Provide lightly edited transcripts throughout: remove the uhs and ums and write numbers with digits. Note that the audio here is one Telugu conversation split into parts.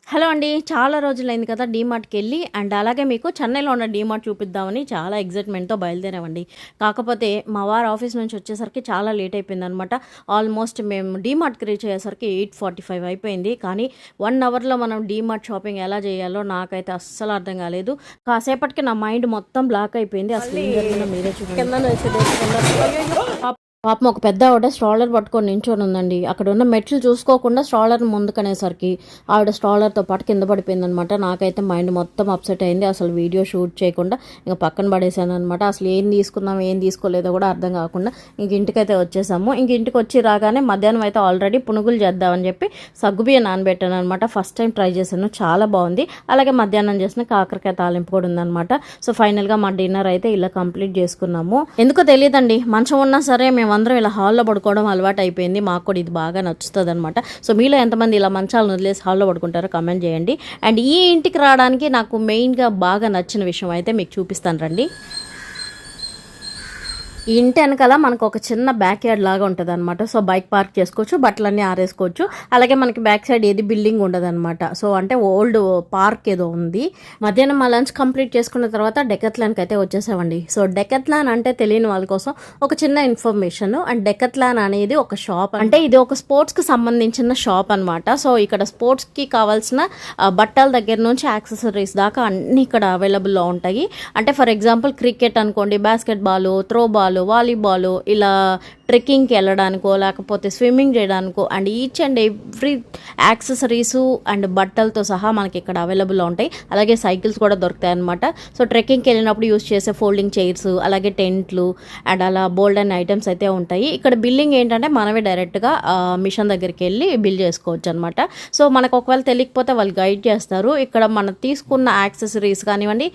హలో అండి. చాలా రోజులైంది కదా డీమార్ట్‌కి వెళ్ళి. అండ్ అలాగే మీకు చెన్నైలో ఉన్న డీమార్ట్ చూపిద్దామని చాలా ఎక్సైట్‌మెంట్‌తో బయలుదేరామండి. కాకపోతే మా వారు ఆఫీస్ నుంచి వచ్చేసరికి చాలా లేట్ అయిపోయిందనమాట. ఆల్మోస్ట్ మేము డీమార్ట్‌కి రీచ్ అయ్యేసరికి 8:45 అయిపోయింది. కానీ 1 అవర్‌లో మనం డీమార్ట్ షాపింగ్ ఎలా చేయాలో నాకైతే అస్సలు అర్థం కాలేదు. కాసేపటికి నా మైండ్ మొత్తం బ్లాక్ అయిపోయింది. అసలు ఏం జరిగిందో మీరే చూడండి. పాపం ఒక పెద్ద ఆవిడ స్ట్రాలర్ పట్టుకొని నించొని ఉందండి. అక్కడ ఉన్న మెట్లు చూసుకోకుండా స్ట్రాలర్ ముందుకనేసరికి ఆవిడ స్ట్రాలర్తో పాటు కింద పడిపోయిందనమాట. నాకైతే మైండ్ మొత్తం అప్సెట్ అయింది. అసలు వీడియో షూట్ చేయకుండా ఇంకా పక్కన పడేసాను అనమాట. అసలు ఏం తీసుకుందాం ఏం తీసుకోలేదో కూడా అర్థం కాకుండా ఇంక ఇంటికైతే వచ్చేసాము. ఇంక ఇంటికి వచ్చి రాగానే మధ్యాహ్నం అయితే ఆల్రెడీ పునుగులు చేద్దామని చెప్పి సగ్గుబియ్యం నానబెట్టాను అనమాట. ఫస్ట్ టైం ట్రై చేశాను, చాలా బాగుంది. అలాగే మధ్యాహ్నం చేసిన కాకరకాయ తాలింపు కూడా ఉందనమాట. సో ఫైనల్గా మా డిన్నర్ అయితే ఇలా కంప్లీట్ చేసుకున్నాము. ఎందుకో తెలియదండి, మంచం ఉన్నా సరే మేము అందరం ఇలా హాల్లో పడుకోవడం అలవాటు అయిపోయింది. మాకు కూడా ఇది బాగా నచ్చుతుంది అనమాట. సో మీలో ఎంతమంది ఇలా మంచాలను వదిలేసి హాల్లో పడుకుంటారో కమెంట్ చేయండి. అండ్ ఈ ఇంటికి రావడానికి నాకు మెయిన్గా బాగా నచ్చిన విషయం అయితే మీకు చూపిస్తాను రండి. ఈ ఇంటి వెనకాల మనకు ఒక చిన్న బ్యాక్ యార్డ్ లాగా ఉంటుంది అనమాట. సో బైక్ పార్క్ చేసుకోవచ్చు, బట్టలన్నీ ఆరేసుకోవచ్చు. అలాగే మనకి బ్యాక్ సైడ్ ఏది బిల్డింగ్ ఉండదు అనమాట. సో అంటే ఓల్డ్ పార్క్ ఏదో ఉంది. మధ్యాహ్నం మా లంచ్ కంప్లీట్ చేసుకున్న తర్వాత డెకత్లాన్కి అయితే వచ్చేసామండి. సో డెకత్లాన్ అంటే తెలియని వాళ్ళ కోసం ఒక చిన్న ఇన్ఫర్మేషన్. అండ్ డెకత్లాన్ అనేది ఒక షాప్, అంటే ఇది ఒక స్పోర్ట్స్కి సంబంధించిన షాప్ అనమాట. సో ఇక్కడ స్పోర్ట్స్కి కావాల్సిన బట్టల దగ్గర నుంచి యాక్సెసరీస్ దాకా అన్నీ ఇక్కడ అవైలబుల్లో ఉంటాయి. అంటే ఫర్ ఎగ్జాంపుల్ క్రికెట్ అనుకోండి, బాస్కెట్బాల్, త్రోబాల్, వాలీబాల్, ఇలా ట్రెక్కింగ్కి వెళ్ళడానికో లేకపోతే స్విమ్మింగ్ చేయడానికో and each and every accessories and బట్టలతో సహా మనకి ఇక్కడ అవైలబుల్లో ఉంటాయి. అలాగే సైకిల్స్ కూడా దొరుకుతాయి అనమాట. సో ట్రెక్కింగ్కి వెళ్ళినప్పుడు యూస్ చేసే ఫోల్డింగ్ చైర్స్, అలాగే టెంట్లు అండ్ అలా బోల్డ్ అండ్ ఐటమ్స్ అయితే ఉంటాయి. ఇక్కడ బిల్లింగ్ ఏంటంటే మనమే డైరెక్ట్గా మిషన్ దగ్గరికి వెళ్ళి బిల్ చేసుకోవచ్చు అనమాట. సో మనకు ఒకవేళ తెలియకపోతే వాళ్ళు గైడ్ చేస్తారు. ఇక్కడ మనం తీసుకున్న యాక్సెసరీస్ కానివ్వండి,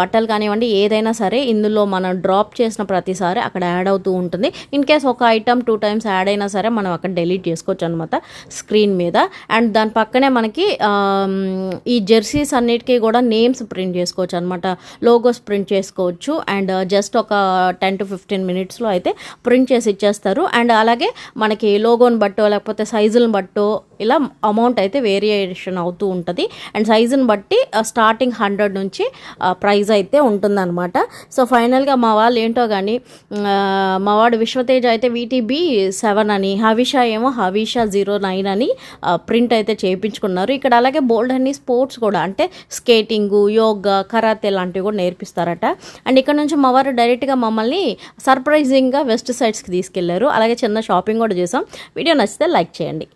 బట్టలు కానివ్వండి, ఏదైనా సరే ఇందులో మనం డ్రాప్ చేసిన ప్రతిసారి అక్కడ యాడ్ అవుతూ ఉంటుంది. ఇన్ కేస్ ఒక ఐటమ్ 2 times యాడ్ అయినా సరే మనం అక్కడ డిలీట్ చేసుకోవచ్చు అనమాట స్క్రీన్ మీద. అండ్ దాని పక్కనే మనకి ఈ జెర్సీస్ అన్నిటికీ కూడా నేమ్స్ ప్రింట్ చేసుకోవచ్చు అనమాట, లోగోస్ ప్రింట్ చేసుకోవచ్చు. అండ్ జస్ట్ ఒక 10 to 15 minutesలో అయితే ప్రింట్ చేసి ఇచ్చేస్తారు. అండ్ అలాగే మనకి లోగోని బట్టో లేకపోతే సైజులను బట్టో ఇలా అమౌంట్ అయితే వేరియేషన్ అవుతూ ఉంటుంది. అండ్ సైజుని బట్టి స్టార్టింగ్ 100 నుంచి ప్రైస్ అయితే ఉంటుందన్నమాట. సో ఫైనల్గా మా వాళ్ళు ఏంటో కానీ మా వాడు విశ్వతేజ అయితే VTB 7 అని, హవిషా ఏమో హవిషా 09 అని ప్రింట్ అయితే చేయించుకున్నారు. ఇక్కడ అలాగే బోల్డ్ అన్ని స్పోర్ట్స్ కూడా, అంటే స్కేటింగు, యోగా, కరాతే లాంటివి కూడా నేర్పిస్తారట. అండ్ ఇక్కడ నుంచి మా వారు డైరెక్ట్గా మమ్మల్ని సర్ప్రైజింగ్గా వెస్ట్ సైడ్స్కి తీసుకెళ్లారు. అలాగే చిన్న షాపింగ్ కూడా చేసాం. వీడియో నచ్చితే లైక్ చేయండి.